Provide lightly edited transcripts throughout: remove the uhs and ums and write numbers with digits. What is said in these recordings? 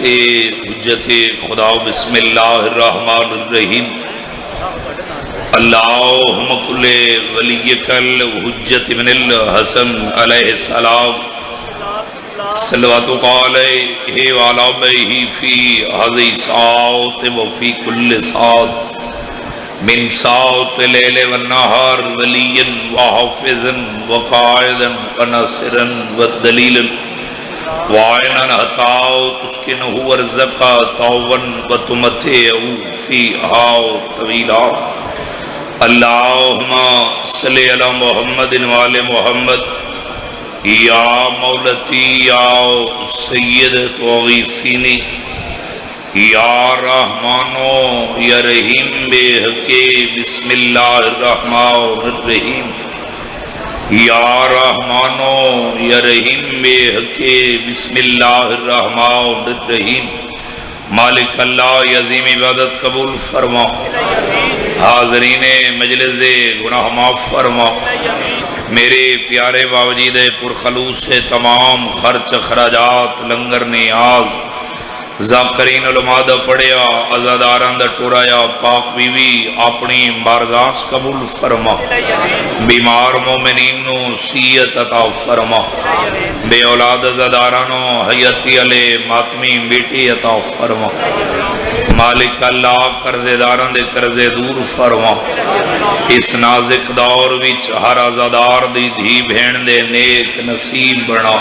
سے حجت خدا بسم اللہ الرحمن الرحیم اللہم کل ولیک الحجت ابن الحسن علیہ السلام صلواتک علیہ وعلی بہ فی ہذی ساعت و فی کل ساعت من ساعت لیل والنہار ولیا وحافظا وقائدا وناصرا ودلیلا وعینا حتى تسکنہ ورزقا طوبا وتمتعہ فیہا طویلا اللہم صلی علی محمد وعلی محمد یا مولتی یا سید وغیثینی یا رحمانو یا رحیم بے حقے بسم اللہ الرحمن الرحیم یا رحمانو یا رحیم بے حقے بسم اللہ الرحمن الرحیم مالک اللہ عظیم عبادت قبول فرما حاضرین مجلس گناہ معاف فرما میرے پیارے باوجید پرخلوص سے تمام خرچ خراجات لنگر نیاز ذاکرین علماء دا پڑھیا ازاداران دا ٹورایا پاک بیوی اپنی بارگاہ قبول فرما بیمار مومنین نو صحت عطا فرما بے اولاد ازادارانو حیاتی علی ماتمی بیٹی عطا فرما مالک اللہ قرضے داران دے قرضے دور فرما اس نازک دور وچ ہر ازادار دی دھی بھین دے نیک نصیب بنا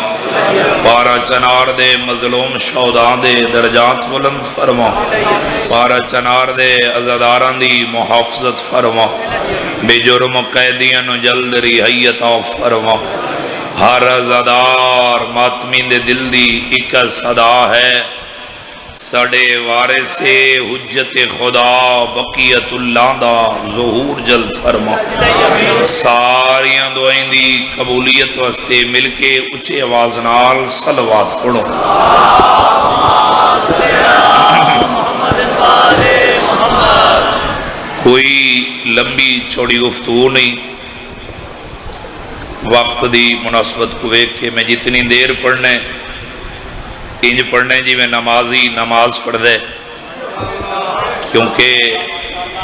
پارا چنار دے مظلوم شہداں دے درجات بلند فرما پارا چنار دے ازاداران دی محافظت فرما بے جرم قیدیاں جلد رہائی عطا فرما ہر ازادار ماتمی دے دل دی ایک صدا ہے سڑے وارث حجت خدا بقیت اللہ دا ظہور جلد فرما ساریاں دعائیں دی قبولیت واسطے مل کے اچھے آواز نال صلوات پڑھو کوئی لمبی چھوڑی گفتگو نہیں وقت دی مناسبت کو دیکھ کے میں جتنی دیر پڑھنے انج پڑھنے جی میں نمازی نماز پڑھ دے کیونکہ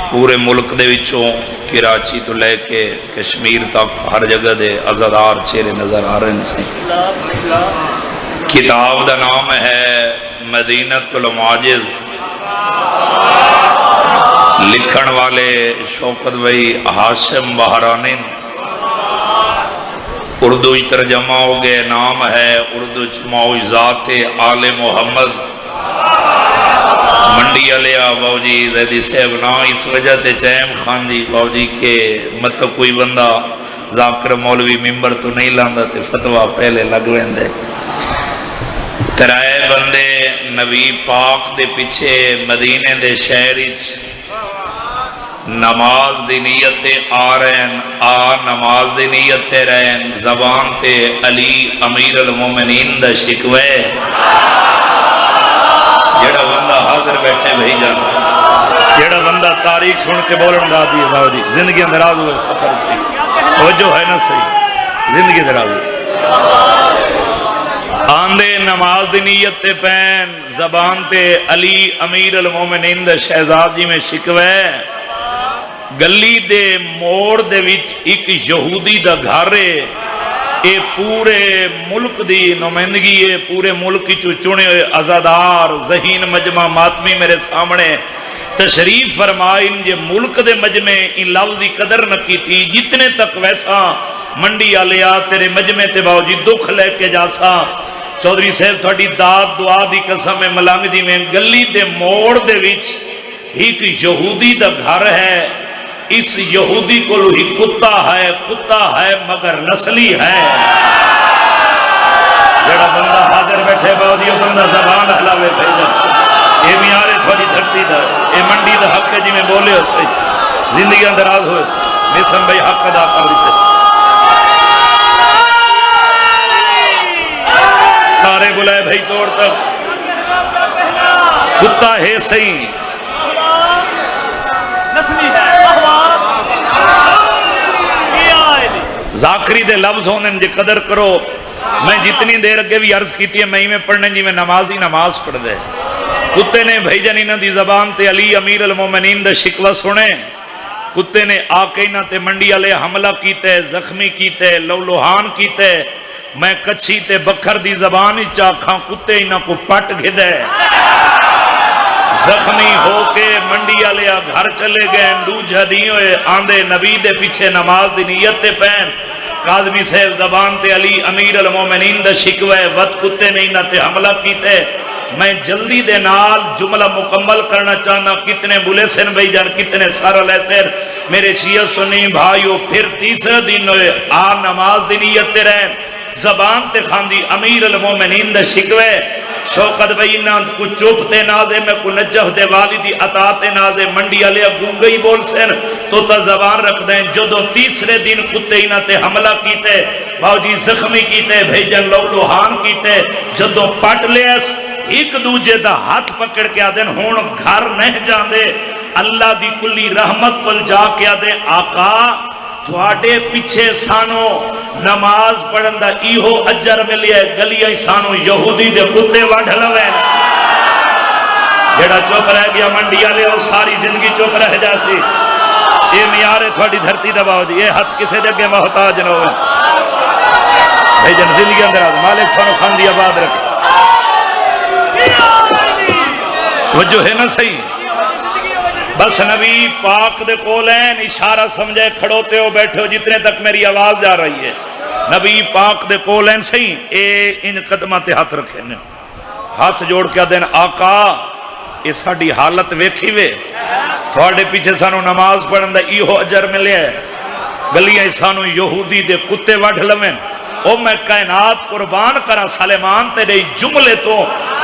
پورے ملک دے وچوں کراچی تو لے کے کشمیر تک ہر جگہ دے عزادار چہرے نظر آ رہے ہیں کتاب دا نام ہے مدینۃ المعاجز لکھن والے شوکت بھائی ہاشم بہرانی اردو ترجمہ ہو گئے نام ہے اردو معجزات آل محمد منڈی علیہ باوجی زیدی صاحب نا اس وجہ تے چیم خان جی باوجی کے مطلب کوئی بندہ ذاکر مولوی ممبر تو نہیں لاندہ تے فتوہ پہلے لگویں دے ترائے بندے نبی پاک دے پیچھے مدینے دے شہریچ نماز دی نیت آ رہن نماز دی نیت رہن زبان تے علی امیر المومنین دا شکوے جڑا بندہ حاضر بیٹھے بھئی جانا جڑا بندہ تاریخ سن کے بولن دا دی باو جی زندگی اندراز ہوئے فخر سے توجہ ہے نا صحیح زندگی اندراز ہوئے آندے نماز دی نیت تے پین زبان تے علی امیر المومنین دا شہزاد جی میں شکوے گلی دے موڑ دے وچ ایک یہودی دا گھر ہے اے پورے ملک دی نمائندگی ہے پورے ملک چو چنے ہوئے عزادار ذہین مجمع ماتمی میرے سامنے تشریف فرمائن جے ملک دے مجمع ان لفظ دی قدر نہ کی تھی جتنے تک ویسا منڈی آلیا تیرے مجمع تے باوجی دکھ لے کے جاسا چودھری صاحب تھوڑی داد دعا دی قسم ملنگ دی میں گلی دے موڑ دے وچ ایک یہودی دا گھر ہے اس یہودی کو ہی کتا ہے مگر نسلی ہے جڑا بندہ حاضر بیٹھے باودی بندہ زبان حلاوے بھیجا یہ میارے تھوڑی دھرتی دا یہ منڈی دا حق ہے جی میں بولے ہو سہی زندگی اندراز ہوئے سے میسم بھائی حق ادا کر دیتے سارے بلائے بھائی توڑ تک کتا ہے صحیح نسلی ہے ذاکری دے لفظ ہونے جے قدر کرو میں جتنی دیر اگے بھی عرض کیتی ہے میں پڑھنے جی میں نمازی نماز پڑھ دے کتے نے بھائی جان انہاں دی زبان تے علی امیر المومنین دا شکوہ سنے، کتے نے آ کے انہاں تے منڈی والے حملہ کیتے، زخمی کیتے، لولوہان کیتے، میں کچھی تے بکھر دی زبان ہی چاکھاں کتے انہاں کو پٹ گھدے، زخمی ہو کے منڈی والے گھر چلے گئے، دوجہ دی ہوئے آندے نبی دے پیچھے نماز دی نیت تے پہن، کاظمی صاحب زبان تے علی امیر المومنین دا شکوہ ود کتے نے انہاں تے حملہ کیتے۔ میں جلدی دے نال جملہ مکمل کرنا چاہنا، کتنے بولے سن بھائی جان، کتنے سارا لے سن میرے شیعہ سنی بھائیو۔ پھر تیسرے دن ہوئے آ نماز دی نیت تے رہن، زبان تے خاندی امیر المومنین دا شکوے، شوقت بھائی انہاں کو چوپتے نازے میں کو نجف دے والدی عطاتے نازے منڈی علیہ گونگئی بول سن تو تا زبان رکھ دیں۔ جدو تیسرے دن کتے انہاں تے حملہ کیتے، باوجی زخمی کیتے، بھیجن لولوہان کیتے، جدو پٹ لیس ایک دوجہ دا ہاتھ پکڑ کے آدھیں ہون گھر نہیں جاندے، اللہ دی کلی رحمت کل جا کے آدھیں آقا تھوڑے پیچھے سانو نماز پڑھن دا ایہو اجر ملیا ہے، گلیاں سانو یہودی دے کتے وڈھ لویں، جڑا چپ رہ گیا منڈی والے وہ ساری زندگی چپ رہ جاسی۔ یہ معیار ہے تھوڑی دھرتی دباؤ جی، یہ ہاتھ کسے دے کے محتاج نہ ہوئے بھائی جن زندگی اندر آدھ مالک فانو خاندی آباد رکھے، توجہ ہے نا صحیح۔ بس نبی پاک دے کولین اشارہ سمجھے، کھڑوتے ہو بیٹھے ہو جتنے تک میری آواز جا رہی ہے، نبی پاک دے کولین صحیح اے ان قدمہ تے ہاتھ رکھے نے، ہاتھ جوڑ کے دین آقا یہ ساڑی حالت ویکھی وے، تھوڑے پیچھے سانو نماز پڑھن دا ایہو اجر ملے ہے، گلیاں سانو یہودی دے کتے وڈھ لویں، او میں کائنات قربان کرا سلیمان تیرے جملے تو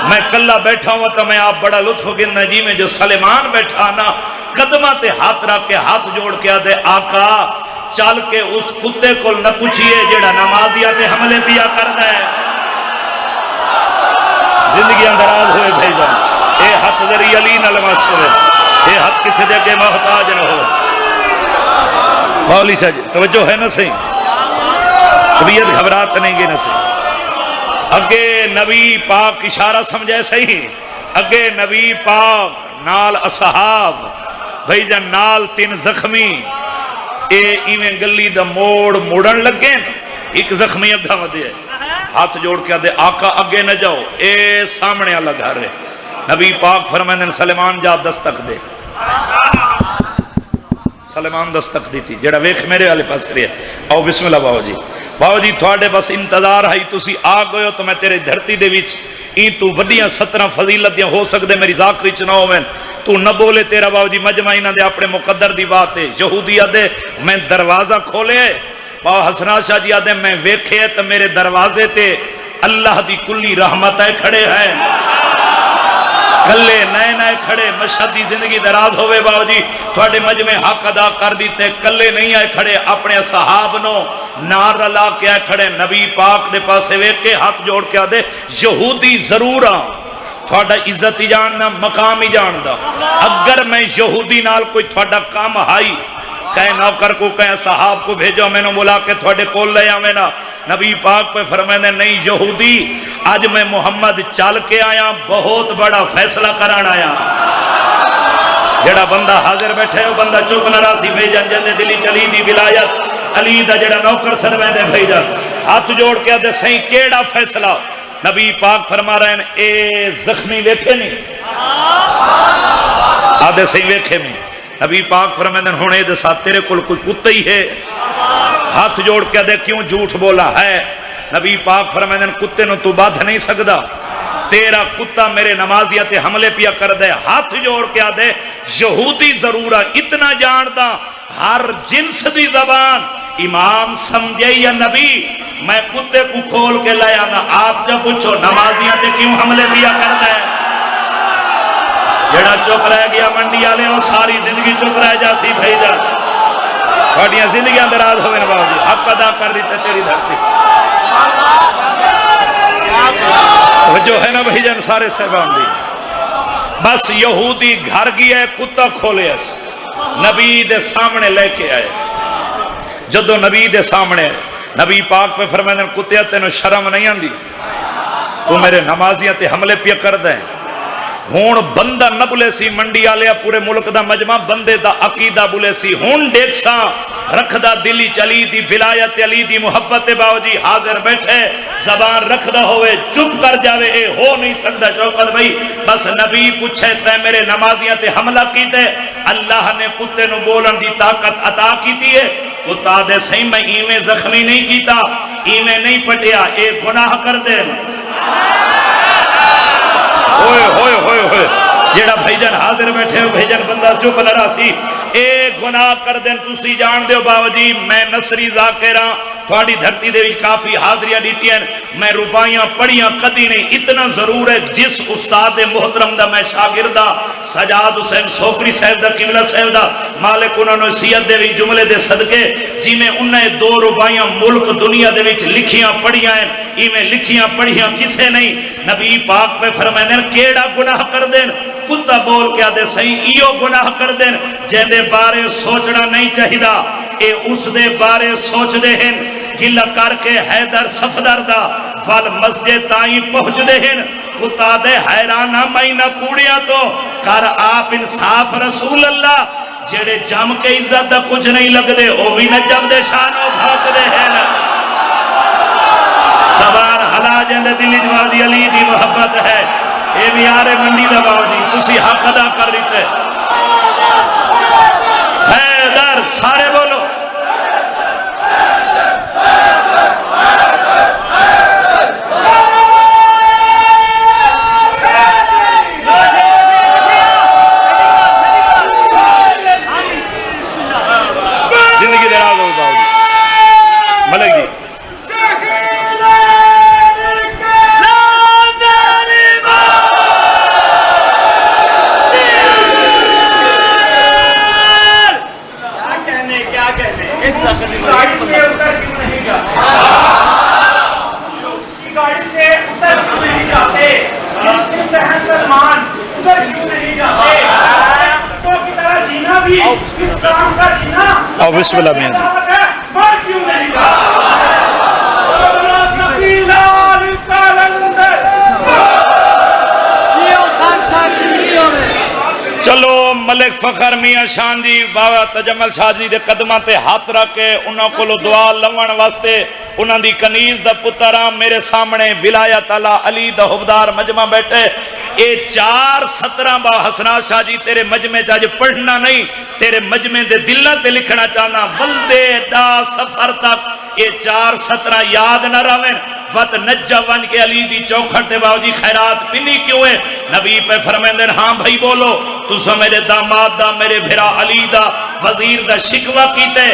میں کلہ بیٹھا ہوا تو میں آپ بڑا لطف گننا جی میں جو سلیمان بیٹھا نا قدمہ تے ہاتھ رکھ کے ہاتھ جوڑ کے آدھے آقا چل کے اس کتے کو نہ پوچھئے جیڑا نمازیات حملے پیا کرنا ہے، زندگی اندراز ہوئے بھیجا، اے ہاتھ ذریعہ علی نہ لمس ہوئے، اے ہاتھ کسی دے کے محتاج نہ ہوئے۔ مولی شاہ جی توجہ ہے نا صحیح، طبیعت گھبرات نہیں گی نا صحیح۔ اگے نبی پاک اشارہ سمجھے صحیح، اگے نبی پاک نال اصحاب بھائی جان نال تین زخمی، اے ایویں گلی دا موڑ موڑن لگے، ایک زخمی اگھا ودے ہاتھ جوڑ کے دے آقا اگے نہ جاؤ، اے سامنے اللہ گھر ہے، نبی پاک فرمائیں سلیمان جا دستک دے، سلیمان دستک دی تھی جڑا ویکھ میرے والے پاس رہے، آؤ بسم اللہ باو جی، باو جی تھوڑے بس انتظار ہے تسی آ گئے ہو تو میں تیرے دھرتی دے وچ این تو وڈیاں 17 فضیلتیاں ہو سکدے میری ذاکری چ نہ ہوویں، تو نہ بولے تیرا باو جی مجمع انہاں دے اپنے مقدر دی بات ہے، یہودی آدھے میں دروازہ کھولے، باو حسنات شاہ جی آدھے میں ویکھے تو میرے دروازے تے اللہ دی کلی رحمتیں کھڑے ہیں، کلے نئے نئے کھڑے، مشہدی زندگی دراز ہوئے باو جی تھوڑے مجمع حق ادا کر دیتے، کلے نہیں آئے کھڑے، اپنے صحاب نو نار رلا کے آئے کھڑے، نبی پاک دے پاسے ویک کے ہاتھ جوڑ کے آدھے یہودی ضرور آن تھوڑا عزت ہی جاننا مقام ہی جاندا، اگر میں یہودی نال کوئی تھوڑا کام آئی کہیں نوکر کو کہیں صحاب کو بھیجو میں نے بلا کے تھوڑے کول لے آویں نا، نبی پاک پہ فرمائے نہیں یہودی آج میں محمد چال کے آیا بہت بڑا فیصلہ کران آیا، جڑا بندہ حاضر بیٹھے ہو بندہ چپ نہ راسی بھیجن جلدے دلی چلی دی ولایت علی دا جڑا نوکر سر میں دے بھیجن ہاتھ جوڑ کے آدھے صحیح کیڑا فیصلہ، نبی پاک فرما رہے ہیں اے زخمی ویکھے نہیں، آدھے صحیح ویکھے نہیں، نبی پاک فرمائے ہیں ہونے دے ساتھ تیرے کل کوئی کتا ہی ہے، ہاتھ جوڑ کے دے کیوں جھوٹ بولا ہے، نبی پاک فرمائے ہیں کتے نو تو باندھ نہیں سکدا، تیرا کتا میرے نمازیت حملے پیا کر دے، ہاتھ جوڑ کے دے یہودی ضرورہ اتنا جاندا ہر جنس دی زبان امام سمجھے یا نبی، میں کتے کو کھول کے لے آنا، آپ جب پوچھو نمازیت کیوں حملے پیا کر دے، جڑا چپ رہ گیا منڈی والے وہ ساری زندگی چپ رہ جاسی بھیجا، تھوڑیاں زندگی اندراز ہوئے نا باوجی حق ادا کر دیتے تیری دھرتی، جو ہے نا بھائی جان سارے صحبان دی، بس یہودی گھر گیا ہے کتا کھولے اس نبی دے سامنے لے کے آئے، جدو نبی دے سامنے نبی پاک پہ فرمائے کتیا تینوں شرم نہیں آندی تو میرے نمازیاں تے حملے پیا کر دیں، ہون بندہ نہ بلے سی منڈی آلیا پورے ملک دا مجمع بندے دا عقیدہ بلے سی ہون دیکھ سا رکھ دا دلی چلی دی ولایت علی دی محبت باو جی حاضر بیٹھے زبان رکھ دا ہوئے چپ کر جاوے اے ہو نہیں سکتا شوکت بھائی بس نبی پوچھے تے میرے نمازیاں تے حملہ کی تے اللہ نے کتے نو بولن دی طاقت عطا کی تھی ہے کتا دے صحیح میں ایمیں زخمی نہیں کیتا ایمیں نہیں پٹیا اے گناہ کر دے ہوئے ہوئے ہوئے ہوئے جیڑا بھیجن حاضر بیٹھے ہو بھیجن بندہ چپ نہ راسی اے گناہ کر دیں تسی جان دیو باو جی میں نصری ذاکرہ تھوڑی دھرتی دے بھی کافی حاضریاں دیتی ہیں میں ربائیاں پڑھیاں قدی نہیں اتنا ضرور ہے جس استاد محترم دا میں شاگردہ سجاد حسین شوکری صاحب دا قبلہ صاحب دا مالک انہوں نے سیت دے بھی جملے دے صدقے جی میں انہیں 2 ربائیاں ملک دنیا دے وچ لکھیاں پڑھیاں ہیں میں لکھیاں پڑھیاں کسے نہیں نبی پاک پہ فرمائے کیڑا گناہ کر دیں کتا بول کیا دے صحیح ایو گناہ کر دیں جن دے بارے سوچنا نہیں چاہیدا اے اس دے بارے سوچ دے ہیں گلہ کر کے حیدر صفدر دا وال مسجد تائیں پہنچ دے ہیں کتا دے حیرانہ مہینہ کوڑیاں تو کر آپ انصاف رسول اللہ جڑے جم کے عزت دا کچھ نہیں لگ دے او بھی نہ جم دے شانو بھاک دے ہیں زبان حلا جندے دلی جوازی علی دی محبت ہے اے میارے منڈی دا باو جی تسی حق ادا کر رہتے حیدر سارے بولو زندگی دراز ہو باو جی ملک جی بسم اللہ میں چلو ملک فخر میاں شان جی بابا تجمل شاہ جی دے قدمہ تے ہاتھ رکھ کے انہوں کو لو دعا لون واسطے انہوں دی کنیز دا پتران میرے سامنے ولایت اللہ علی دا حبدار مجمع بیٹھے اے 4:17 با حسنات شاہ جی تیرے مجمع جاج پڑھنا نہیں تیرے مجمع دے دلہ تے لکھنا چاہنا ولدے دا سفر تک اے 4:17 یاد نہ رویں وقت نجہ ون کے علی دی چوکھٹ دے باو جی خیرات پنی کیوں ہے نبی پہ فرمائن دن ہاں بھائی بولو تو سو میرے داماد دا میرے بھرا علی دا وزیر دا شکوہ کیتے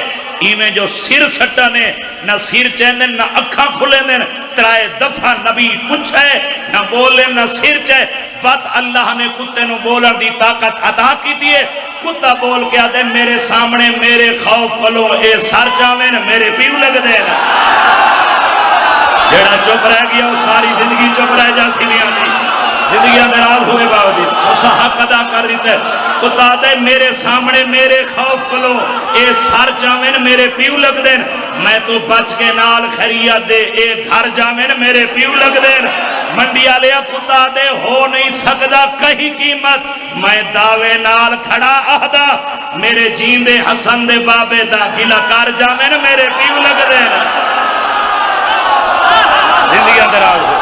ایمیں جو سر سٹا نے نہ سر چیندن نہ اکھاں کھلیں دن ترائے دفعہ نبی پوچھے نہ بولیں نہ سر چاہے وقت اللہ نے کتے نو بولن دی طاقت عطا کی دیئے کتا بول کے آدھے میرے سامنے میرے خوف کلو اے سر جاویں میرے پیو لگ دے نا جیڑا چپ رہ گیا وہ ساری زندگی چپ رہ جا سی لیا جی زندگیاں دراز ہوئے باوجود اس حق ادا کر رہی تھے کتا دے میرے سامنے میرے خوف کلو اے سر جاویں میرے پیو لگ دیں میں تو بچ کے نال خیریت دے اے گھر جاویں میرے پیو لگ دیں منڈی آلیا کتا دے ہو نہیں سکدا کہیں قیمت میں دعوے نال کھڑا اہدا میرے جیندے حسن دے بابے دا گلہ کار جاویں میرے پیو لگ دیں زندگیاں دراز ہو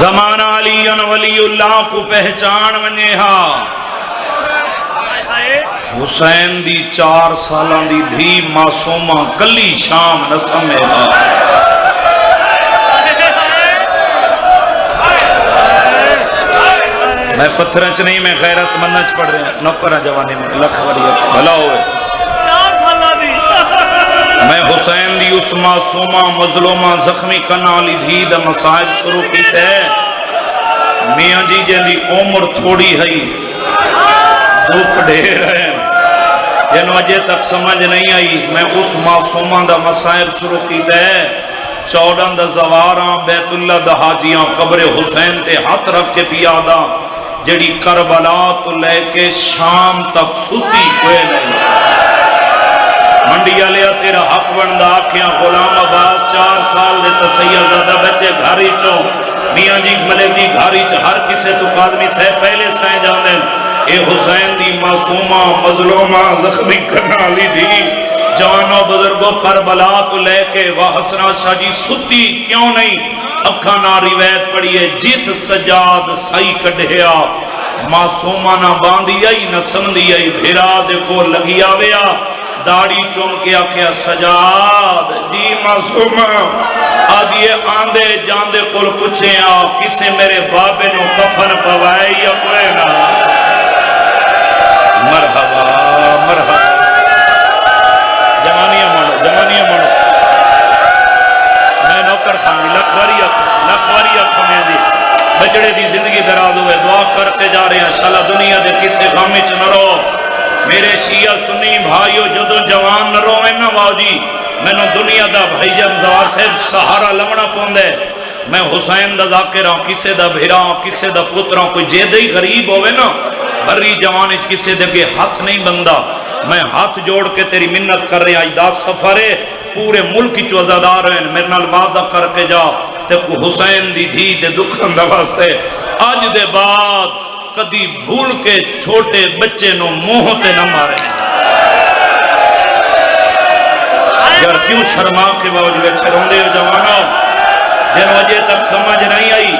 زمانہ علی ولی اللہ کو پہچان ونجے ہاں حسین دی 4 سالان دی دھی معصومہ کلی شام نسمے ہاں میں پتھرنچ نہیں میں غیرت مندنچ پڑھ رہے ہیں نوکرہ جوانے میں لکھ وریت بھلا ہوئے میں حسین دی اس معصومہ مظلومہ زخمی کنالی دھی دا مسائل شروع کی تے میاں جی جن دی عمر تھوڑی ہے دکھ ڈھیر ہے جن وجہ تک سمجھ نہیں آئی میں اس معصومہ دا مسائل شروع کی تے 14 دا زواراں بیت اللہ دا حاجیاں قبر حسین تے ہاتھ رکھ کے پیادا جڑی کربلا تو لے کے شام تک ستی کوئی نہیں منڈیا لیا تیرا حق بندہ آکھیاں غلام عباس 4 سال دے تسیہ زدہ بچے گھاری چو میاں جی ملک جی گھاری چو ہر کسے تو قادمی سے پہلے سائیں جاندیں اے حسین دی معصومہ مظلومہ زخمی کرنا لی دی جوانوں بزرگوں کربلا تو لے کے وہ حسنہ شاہ جی ستی کیوں نہیں اکھا نہ روایت پڑھئے جیت سجاد سائی کڑھیا معصومہ نہ باندھی آئی نہ سمدھی آئی بھیرا دیکھو لگی آویا داڑی چون کے آکھیا سجاد جی معصومہ آدھیے آندے جاندے کل پچھے آ کسے میرے بابے نو کفن پوائے یا کوئے نہ مرحبا مرحبا جوانیاں مانو میں نوکر خانی لکھواری اکھویں دی بچڑے دی زندگی دراز ہوئے دعا کرتے جا رہے ہیں شالا دنیا دے کسے غامی چ نہ رو میرے شیعہ سنی بھائیو جدو جوان نہ روئے نہ واؤ جی میں نے دنیا دا بھائی جمزار سے سہارا لمنا پوندے میں حسین دا ذاکرہ کسے دا بھیراں کسے دا پتراں کوئی جیدے ہی غریب ہوئے نا بری جوان کسے دے کے ہاتھ نہیں بندہ میں ہاتھ جوڑ کے تیری منت کر رہے آج 10 سفرے پورے ملک کی چوزادار ہیں میرے نال وعدہ کر کے جا تے کو حسین دی دھی دے دکھن دا واسطے آج دے بعد کدی بھول کے چھوٹے بچے نو موہ تے نہ مارے یار کیوں شرما کے باوجود اچھے روندے ہو جوانوں جن وجہ تک سمجھ نہیں آئی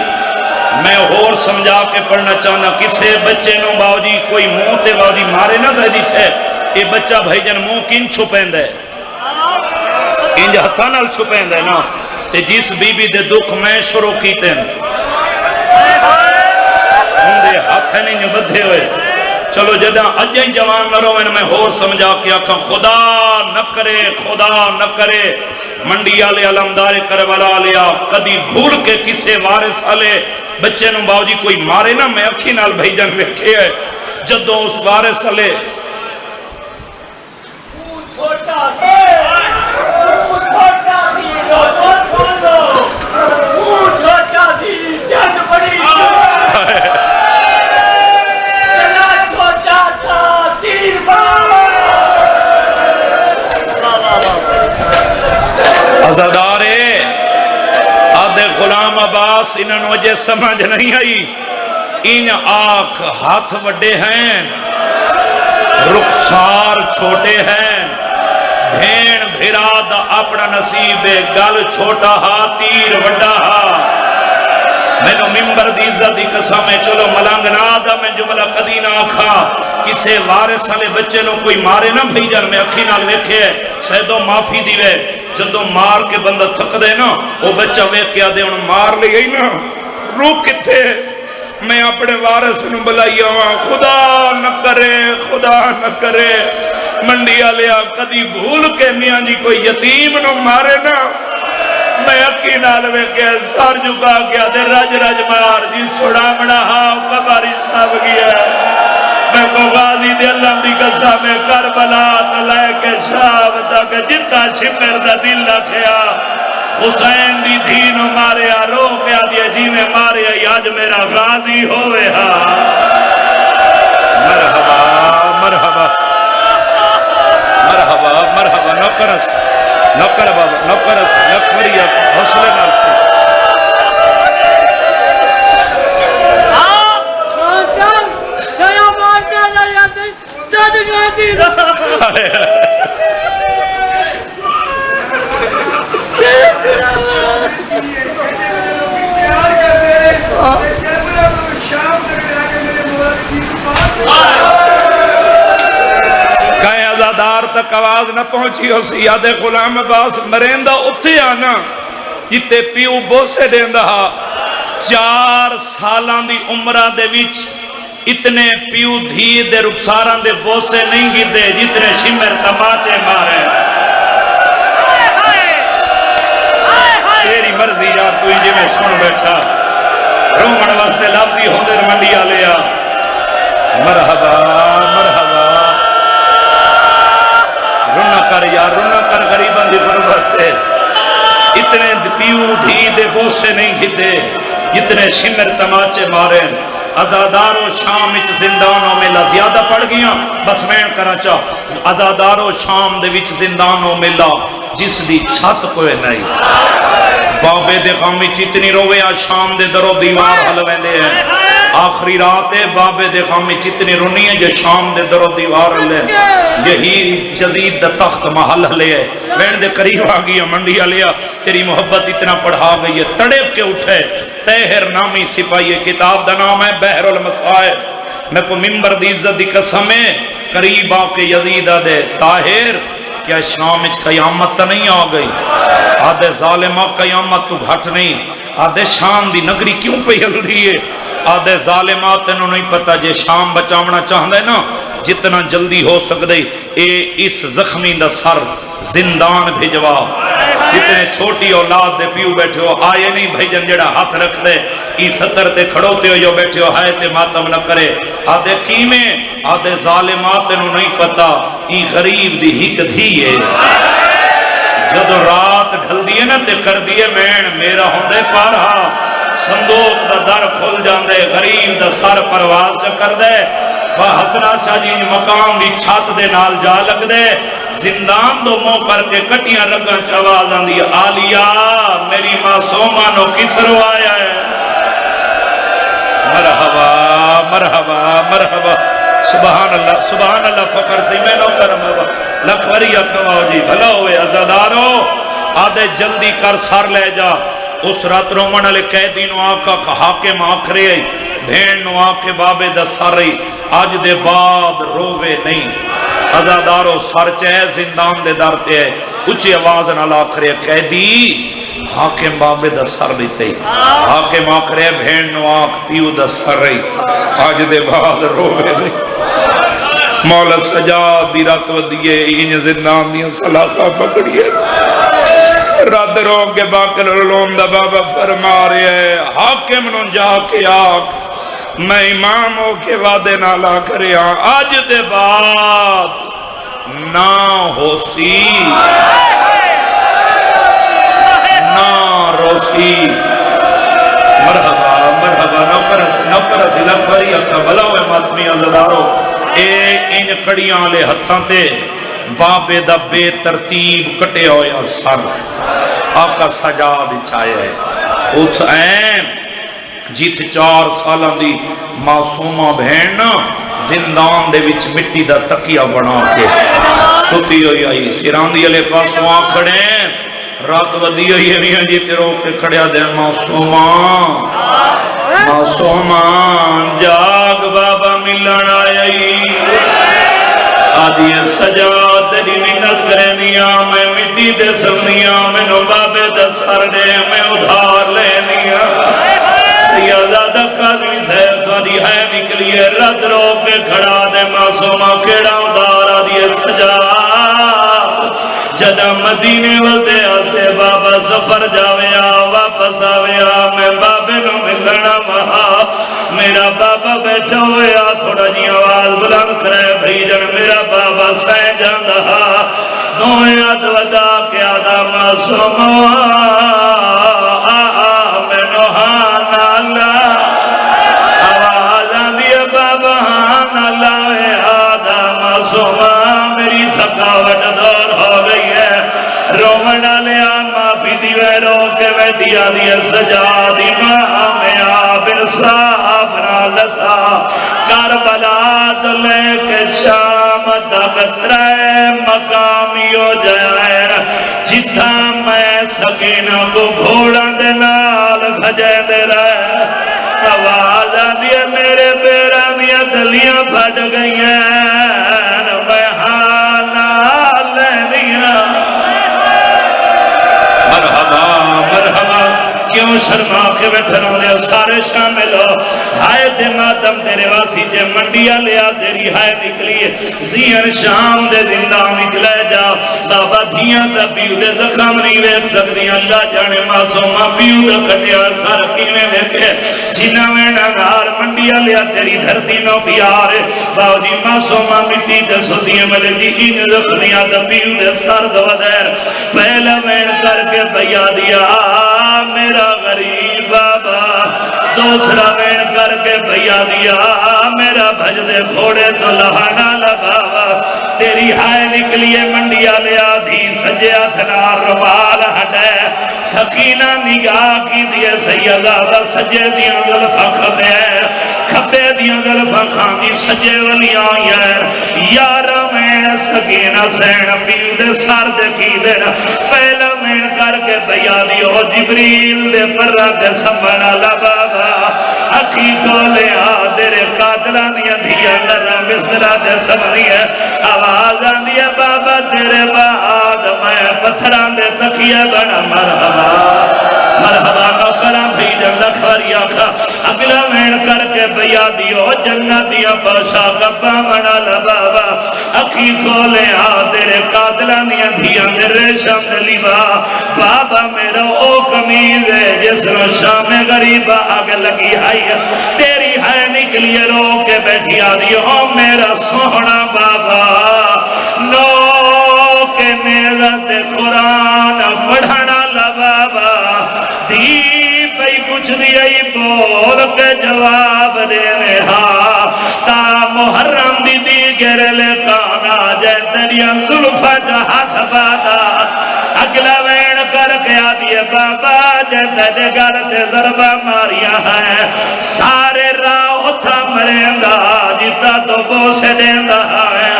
میں اور سمجھا کے پڑھنا چاہنا کسے بچے نو باوجی کوئی منہ تے باوجی مارے نہ زیدی سے یہ بچہ بھائی جن منہ کن چھپین دے انج ہتھانال چھپین دے نا تے جس بی بی دے دکھ میں شروع کیتے ہیں ہندے ہاتھ نہیں بدھے ہوئے چلو جدہ اجیں جوان نہ روئن میں اور سمجھا کے آکھا خدا نہ کرے منڈی آلے علمدار کربلا لیا کدی بھول کے کسے وارث آلے بچے نو باوجی کوئی مارے نا میں اکھی نال بھائی جان ویکھے ہے جدو اس وارث آلے عزادارے آدھے غلام عباس انہوں وجہ سمجھ نہیں آئی ان آنکھ ہاتھ وڈے ہیں رخسار چھوٹے ہیں بھین بھراد اپنا نصیب گل چھوٹا ہا تیر وڈا ہا میں نو ممبر دی عزت دی قسم چلو ملنگ نہ دا میں جملہ قدی نہ آکھا کسے وارث والے بچے نو کوئی مارے نہ بھئی جان میں اکھی نال ویکھے سیدو معافی دیوے جدو مار کے بندہ تھک دے نا وہ بچہ ویکھ کے آدھے انہوں مار لے گئی نا روک کتے میں اپنے وارث نو بلائی آواں خدا نہ کرے منڈیا لیا کدی بھول کے میاں جی کوئی یتیم نو مارے نا میں اکی نالوے کے سار جھکا گیا دے رج مار جی چھوڑا مڑا ہاں کباری صاحب گیا میں کو غازی دے اللہ دی قصہ میں کربلا تلائے کے شاہ تک جتا شمر دا دل رکھیا حسین دی دین ماریا رو گیا دیا جی میں ماریا آج میرا غازی ہوئے ہاں مرحبا نوکر بابا نوکرس لکھوری حوصلے نال سے کہیں ازادار تک آواز نہ پہنچی ہو سی یاد غلام عباس مریندہ اتھے آنا جتے پیو بوسے دیندہ 4 سالان دی عمرہ دے وچ اتنے پیو دھی دے رخساران دے بوسے نہیں گی دے جتنے شمر تماچے مارے تیری مرضی یار تو جی میں سن بیٹھا رومن واسطے لفظی ہوندے منڈیا لیا مرحبا رونا کر یار رونا کر غریبان دی غربت ہے اتنے پیو دھی دے بوسے نہیں کھتے جتنے شمر تماچے مارے ازادارو شام وچ زندانوں میں زیادہ پڑ گیا بس میں کرا چاہ ازادارو شام دے وچ زندانوں ملا جس دی چھت کوئی نہیں بابے دے غامی چتنی روے آج شام دے درو دیوار حلویں دے ہیں آخری رات ہے بابے دے غامی چتنی رونی ہے جو شام دے درو دیوار لے یہی یزید دا تخت محل لے ہے بین دے قریب آگیا منڈی لیا تیری محبت اتنا پڑھا گئی ہے تڑپ کے اٹھے تہر نامی سپاہی کتاب دا نام ہے بحر المصائب میں کو ممبر دی عزت دی قسم ہے قریب آ کے یزید دے طاہر کیا شام اچ قیامت تا نہیں آ گئی آدھے ظالمہ قیامت تو گھٹ نہیں آدھے شام دی نگری کیوں پہ ہل رہی ہے آدھے ظالمات انہوں نہیں پتا جے شام بچامنا چاہتا ہے نا جتنا جلدی ہو سکتے اے اس زخمی دا سر زندان بھیجوا جتنے چھوٹی اولاد دے پیو بیٹھے ہو آئے نہیں بھیجن جڑا ہاتھ رکھ دے ای ستر تے کھڑوتے ہو جو بیٹھے ہو ہائے تے ماتم نہ کرے آدھے کیمیں آدھے ظالمات انہوں نہیں پتا ای غریب دی ہک دھی ہے جدو رات ڈھل دیئے نا تے کر دیئے مین میرا ہوندے پارہا صندوق دا در کھل جاندے غریب دا سر پرواز چکر دے حسنا شاہ جی مقام بھی چھات دے نال جا لگ دے زندان دو مو کر کے کٹیاں رگن چواز آندی آلیا میری معصومانو کس روایا ہے مرحبا مرحبا مرحبا سبحان اللہ فقر سی میں نو کرم لکھوری اکھواؤ جی بھلا ہوئے عزادارو آدھے جلدی کر سر لے جا اس رات رومن علی قیدی نو آقا حاکم آکھرے بھین نو آکے بابے دا سر رہی آج دے بعد روے نہیں عزادارو سر چاہے زندان دے دارتے ہے اچھی آواز نال آکھرے قیدی حاکم بابے دا سر لیتے ہی حاکم آکھرے بھین نو آکھ پیو دا سر رہی آج دے بعد روے نہیں مولا سجاد دی رات ودیے انج زندان دیا سلاخہ پکڑیے رات رو کے باقل رلون دا بابا فرما رہے ہے حاکم نو جا کے آکھ میں امام ہو کے وعدے نالا کرے ہاں آج دے بعد نہ ہو سی نہ روسی مرحبا مرحبا نوکر اسی لکھوری اکھا بھلا ہوئے ماتمی عزدارو اے ان کڑیاں لے ہتھاں تے بابے دا بے ترتیب کٹے ہویا سر آقا سجاد چاہے ہے اٹھ این جیت 4 سالہ دی معصومہ بہن زندان دے وچ مٹی دا تکیہ بنا کے ستی ہوئی آئی سیراندی علیہ پاسوں آکھڑے رات ودی ہوئی ہے جیتے رو کے کھڑیا دے معصومہ معصومہ جاگ بابا ملن آئی آدھی سجاد دی منت کریں دیا میں مٹی دے سنیا میں نو بابے دے سر دے میں ادھار لے دیا سیادہ قاضی صاحب قاضی ہے نکلیے رد رو پہ کھڑا دے معصومہ کیڑا ادھار آدھی سجاد جدہ مدینے والدے آسے بابا سفر جاویا واپس آویا میں بابے نو ملنا مہا میرا بابا بیٹھا ہویا تھوڑا جی آواز بلند کرے بھیجن میرا بابا سہ جاندہا دوئے آت ودا کیا دا معصوم میں نوحان اللہ آواز آندی بابا ہان اللہ آدھا معصوم میری تھکاوٹ دور ہو گئی ہے رومنہ لیا معافی دیوے رو کے ویدیا دیا سجا دی میں آبر صاحب نالسا کربلا دلے کے شام دغترے مقامی ہو جائے جتھا میں سکینہ کو گھوڑا دنال بھجے دے رہے آواز آدھیا میرے پیرہ دیا دلیاں پھٹ گئی ہیں میں ہانا لے دیا مرحبا مرحبا کیوں شرما کے بیٹھنوں لے سارے شامل ہو ہائے تے ماتم تیرے واسی جے منڈیا لیا تیری ہائے نکلیے زین شام دے زندہ نکلے جا بابا دھیاں تا پیو دے زخم نہیں ویک سکتی اللہ جانے معصومہ پیو دے کٹیا سار کیویں ویکے جنہ وینا نار منڈیا لیا تیری دھرتی نو پیار باو جی معصومہ مٹی دے سوزیے ملے جی ان رکھنیاں تا پیو دے سار دو دیر پہلا وین کر کے بیا دیا میرا غریب بابا دوسرا وین کر کے بیا دیا میرا بھج دے گھوڑے تو لہانا لگاوا تیری ہائے نکلیے منڈیا لیا دی سجے اتنا روال ہڈے سکینہ نگاہ کی دیے سیدہ سجے دیاں ظلفہ کھبے دیاں ظلفہ خاندی سجے ولی آئی ہے یارہ میں سکینہ سین پیو دے سار دے کی دینا پہلا میں کر کے بیا دیو جبریل دے پرہ دے سمنا لبابا اکھی کو لے آدھرے قاتلان دیا دیا نرہ مصرہ دے سمنی ہے آواز آن دیا بابا تیرے بعد میں پتھران دے تکیہ بنا مرحبا مرحبا نوکران بھی جن لکھوری آکھا اگلا مین کر کے بیا دیو جنتیاں پاشا کبا منا لبابا اکھی کھولے آدھرے قاتلان دیا دیا ریشم دلیبا بابا میرا او کمیز ہے جس نو شام غریبہ آگ لگی آئی ہے تیری ہے نکلیے رو کے بیٹھی آدھی او میرا سونا بابا نو کے میزت قرآن پڑھانا لبابا دی پئی کچھ دیئی بول کے جواب دینے ہاں تا محرم دی گر لے کانا جے تیریاں ظلفہ جہات بادا اگلا وین کر کے آدھی بابا جے تیرے گر تے ضربہ ماریا ہے سارے راہ تھا مریندا جتا تو بوسے دیندہ ہے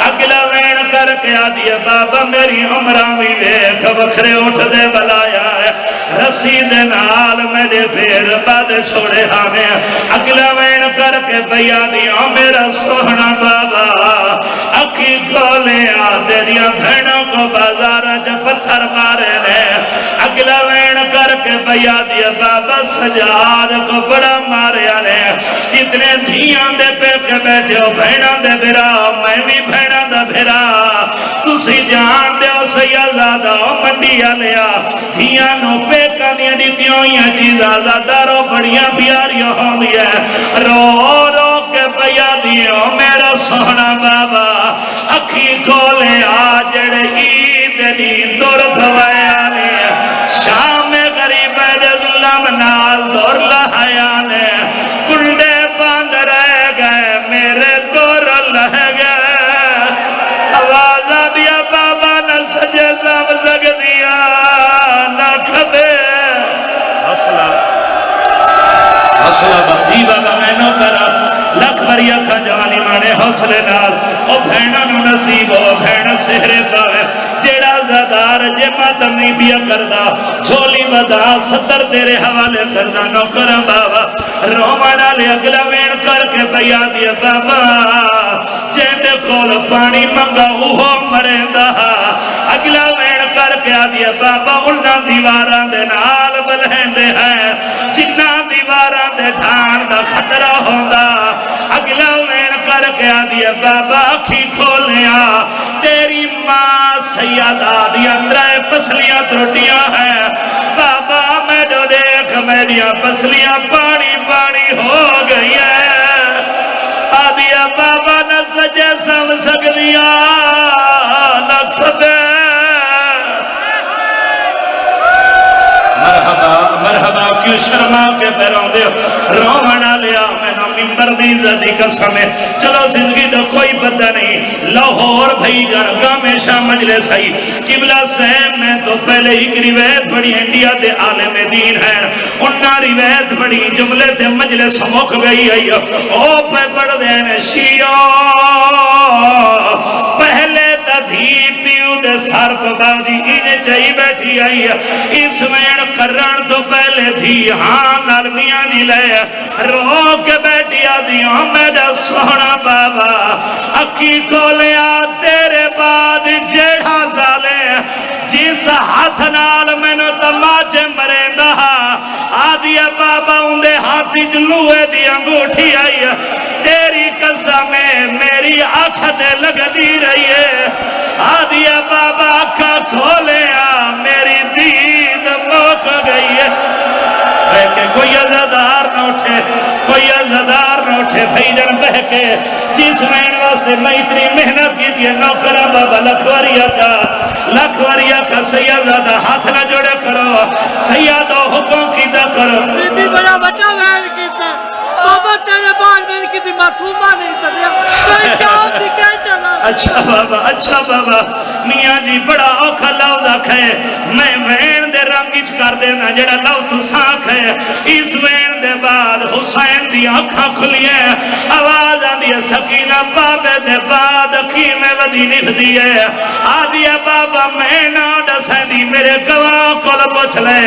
اگلا وین کر کے آدھی بابا میری عمرہ بھی ویکھ وکھرے اٹھ دے بلایا ہے رسید نال میرے پھر بعد چھوڑے ہمیں اگلا وین کر کے بیا دیا میرا سوہنا بابا اکھی کھولے آدھریا بھینوں کو بازار جب پتھر مارے نے اگلا وین کر کے بیا دیا بابا سجاد کو بڑا مارے نے اتنے دھیاں دے پہ کے بیٹھے ہو بھینوں دے بھرا میں بھی بھینوں دے بھرا تسی جان دے ہو سیازادہ منڈیا لیا دھیاں نو پہ کانیاں دیتیوں یہ چیز آزادارو بڑیاں پیاریوں ہوں گیا رو رو کے بیا دیو میرا سونا بابا اکھی کھولے آجڑ عید دی دور بھوایا نے شام غریب دے ظلم نال دور لہایا نے کنڈے باندھ رہ گئے میرے دور لہ گئے آوازہ دیا بابا نہ سجے زم زگ دیا نہ کھبے حوصلہ بندی بابا میں نو کرا لکھ بری اکھا جوانی مانے حوصلے نال او بھینا نو نصیب ہو بھینا سہرے پاوے جیڑا زدار جے ماتم نہیں بیا کردہ جھولی بدا ستر تیرے حوالے کردہ نو کرا بابا رومانا لے اگلا وین کر کے بیا دیا بابا جیندے کول پانی منگا اوہو مرندہ اگلا وین کر کے آدیا بابا انہاں دیواراں دے نال بلہندے ہیں جنہاں دیواراں دے ڈھان دا خطرہ ہوندہ اگلا وین کر کے آدیا بابا اکھی کھولیا تیری ماں سیادہ دیا اندرائے پسلیاں تروٹیاں ہیں بابا میں جو دیکھ میریاں پسلیاں پانی پانی ہو گئی ہے آدیا بابا نہ سجے سم سک دیا نہ کھبے مرحبا مرحبا کیوں شرما کے پیروں دے رومنا لیا میں نہ ممبر دی عزتی قسم ہے چلو زندگی تو کوئی پتہ نہیں لاہور بھائی جرگا میں شاہ مجلس آئی قبلہ سیم میں تو پہلے ایک روایت بڑی انڈیا دے عالم دین ہے انہا روایت بڑی جملے دے مجلس مک گئی ہے او پہ پڑھ دینے شیعہ پہلے تدھی پیو دے سار کو باندی انہیں چاہی بیٹھی آئی اس وین کرن تو پہلے تھی ہاں نرمیاں نہیں لے رو کے بیٹھی آدھیوں میرا سونا بابا اکی کو لیا تیرے بعد جیڑا زالے جس ہاتھ نال میں نو تماچے مرندہ بابا اندے ہاتھی جلوے دی انگوٹھی آئی ہے تیری قسم میری آنکھ تے لگ دی رہی ہے آدیا بابا آنکھا کھولے میری دید موک گئی ہے کہ کوئی عزادار نہ اٹھے کوئی عزادار نہ اٹھے بھائی جن بہ کے جس وین واسطے میں اتنی محنت کی دیئے نوکرہ بابا لکھوریہ کا سیادہ ہاتھ نہ جوڑے کرو سیادہ حکم کی دا کرو بی بڑا بچہ وین کی تھا بابا تیرے بار وین کی تھی معصومہ نہیں سدیا کوئی جاؤ تھی کہتا نا اچھا بابا میاں جی بڑا اوکھا لفظ آکھے میں وین دے رنگیچ کر دینا جڑا لفظ تو ساکھ ہے اس وین دے بعد حسین دی آنکھاں کھلیے آواز آدھی ہے سکینہ بابے دے بعد اکھی میں ودی لکھ دیئے آدھی بابا میں نہ ڈسیں دی میرے گواہ کول پوچھ لے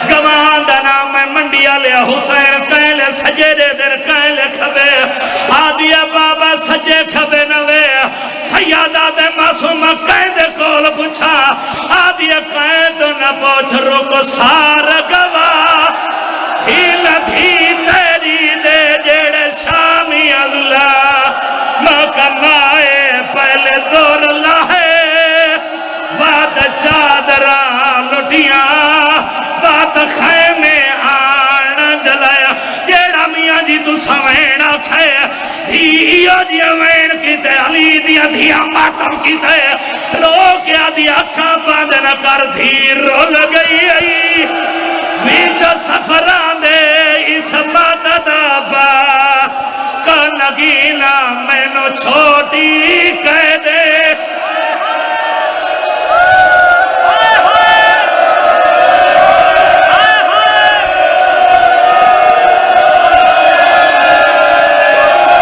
گواہ دا نام میں منڈیا لیا حسین کہلے سجے دے دن کہلے کھبے آدھی بابا سجے کھبے نوے سیادہ دے معصومہ قیدے کول پوچھا آدھی قیدو نہ پوچھ رکو سار گواہ ہی لدھی تیری دے جیڑے شامی اللہ مکمائے پہلے دور لائے وعد چادرہ لٹیاں وعد خیمے آن جلایا جیڑا میاں جی تو سوینا کھے دھیو دیا وین کی تے علی دیا دیا ماتم کی تے رو کیا دیا اکھا باندھ نہ کر دھیر رول گئی آئی ویچ سفران دے اس مدد با کا نگینا میں نو چھوٹی کہہ دے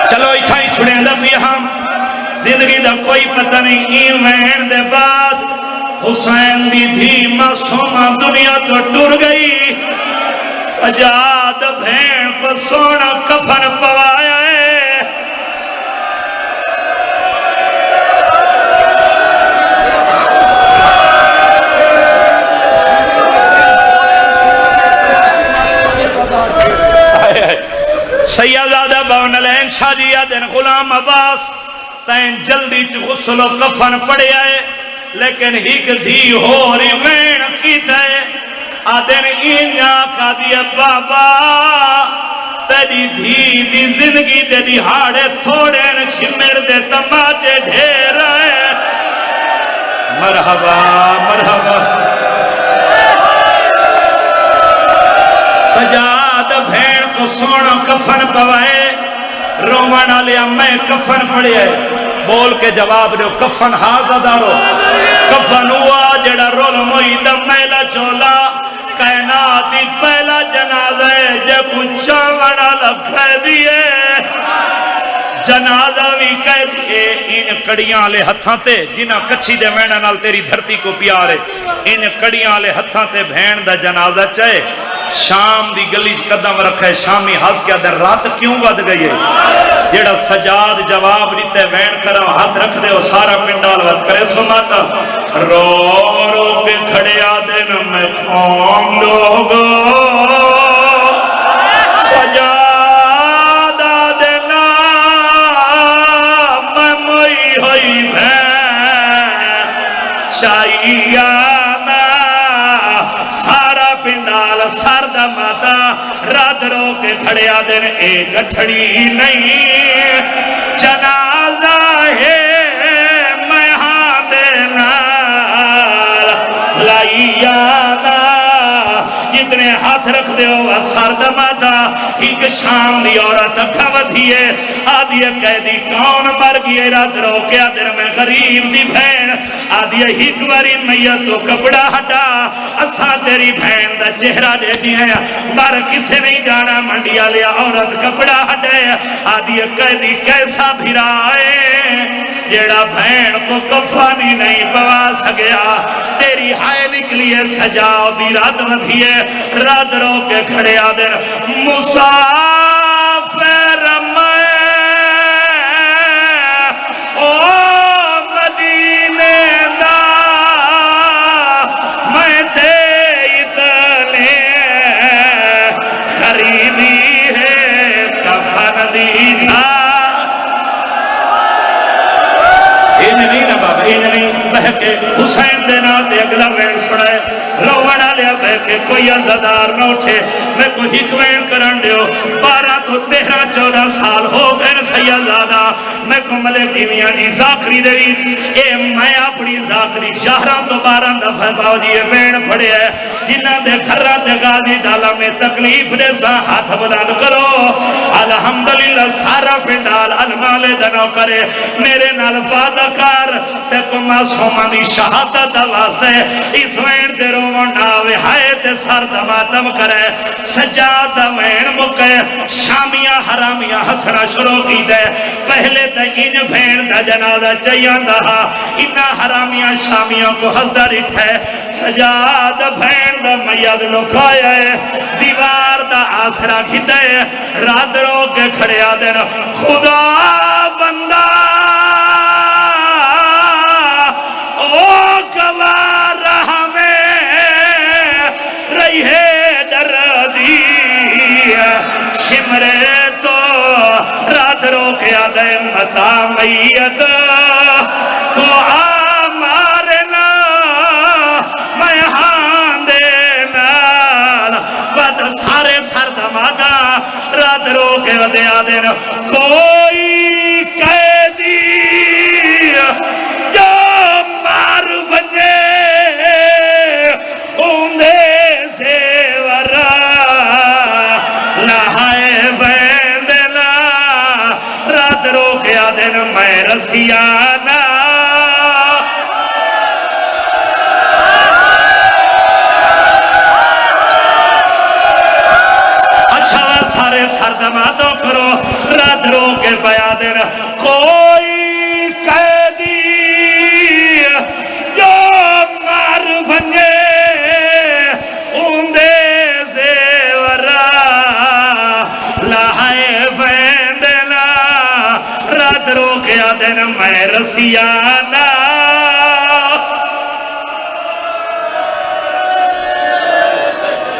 چلو اتھائی چھڑیں دا بھی ہم زندگی دا کوئی پتہ نہیں ایوین دے بعد حسین دی دھی معصومہ دنیا تو ٹر گئی سجاد بھین کو سونا کفن پوایا ہے سیدزادہ باون الین شاہ جی آدن غلام عباس تین جلدی غسل و کفن پڑے آئے لیکن ہیک دھی ہو ری وین کیتا ہے آدن اینیا کا دیا بابا تیری دھی دی زندگی دے دی ہاڑے تھوڑے شمر دے تماچے ڈھیر ہے مرحبا مرحبا سجاد بھین کو سونا کفن پوائے رومانا لیا میں کفن پڑے آئے بول کے جواب دو کفن ہاں دارو کفن ہوا جڑا رول مویدہ میلا چولا کائناتی پہلا جنازہ ہے جب چاوڑا لکھے دیئے جنازہ بھی کہہ دیئے ان کڑیاں لے ہتھاں تے جنہ کچھی دے مینہ نال تیری دھرتی کو پیارے ان کڑیاں لے ہتھاں تے بھین دا جنازہ چاہے شام دی گلی قدم رکھے شامی ہس کیا در رات کیوں ود گئی ہے جیڑا سجاد جواب دیتے وین کرو ہاتھ رکھ دے وہ سارا پنڈال ود کرے سو ماتا رو رو کے کھڑے آدن میں کھون لوگو سجاد آدنا میں موئی ہوئی بھین شائیانا سارا پنڈال سردہ ماتا رات رو کے کھڑے آدن ایک گھڑی نہیں جنازہ ہے میں ہاں دینا لائیانا جتنے ہاتھ رکھ دے ہو سردہ ماتا ایک شام دی عورت کھوتی ہے آدھی قیدی کون مر گئے رات رو کے آدھر میں غریب دی بھین آدھی ایک باری میت تو کپڑا ہٹا اسا تیری بھین دا چہرہ دے دیا مر کسے نہیں جانا منڈیا لیا عورت کپڑا ہٹے آدھی قیدی کیسا بھرائے جیڑا بھین کو کفانی نہیں پوا سکیا تیری ہائے نکلیے سجاؤ بھی رات مدھیے رات رو کے کھڑے آدھر مسافر میں او مدینے دا میں تے اتنے تھا ان نہیں نا بابا ان نہیں بہ کے حسین دے نام دے اگلا وین سڑائے روڑا لیا بہ کے کوئی عزدار نہ اٹھے میں کوئی ہک وین کرن دیو 12 تو 13 14 سال ہو گئے سیدزادہ میں کو ملک دیویاں جی زاکری دے ویچ اے میں اپنی زاکری شہران تو 12 دفعہ باو جی وین پڑے ہے جنہ دے گھرہ دے غازی ڈالا میں تکلیف دے سا ہاتھ بلند کرو الحمدللہ سارا پنڈال المال دنو کرے میرے نال وعدہ کر تے کو معصومہ دی شہادت واسطے اس وین تے روون آوے ہائے تے سر دماتم کرے سجاد وین مکے شامیاں حرامیاں حسنا شروع کی دے پہلے تے ان بھین دا جنازہ چیان دہا انہا حرامیاں شامیاں کو حضر اٹھے سجاد بھین دا میاد لکھایا ہے دیوار دا آسرا گھتے رات رو کے کھڑے آدھے خدا بندہ او گوار ہمیں رہی ہے دردی شمرے تو رات رو کے آدھے متا میت تو آمارنا میں ہاں دینال بد سارے سر دمادا رات رو کے ودے آدھے کوئی قیدی جو مار بجے اوندے سے ورا لہائے بیندنا رات رو کے آدھے میں رسیانا سردماتو کرو رات رو کے بیا دینا کوئی قیدی جو مار بنجے اوندے زیورا لہائے بیندنا رات رو کے آدھن میں رسیانا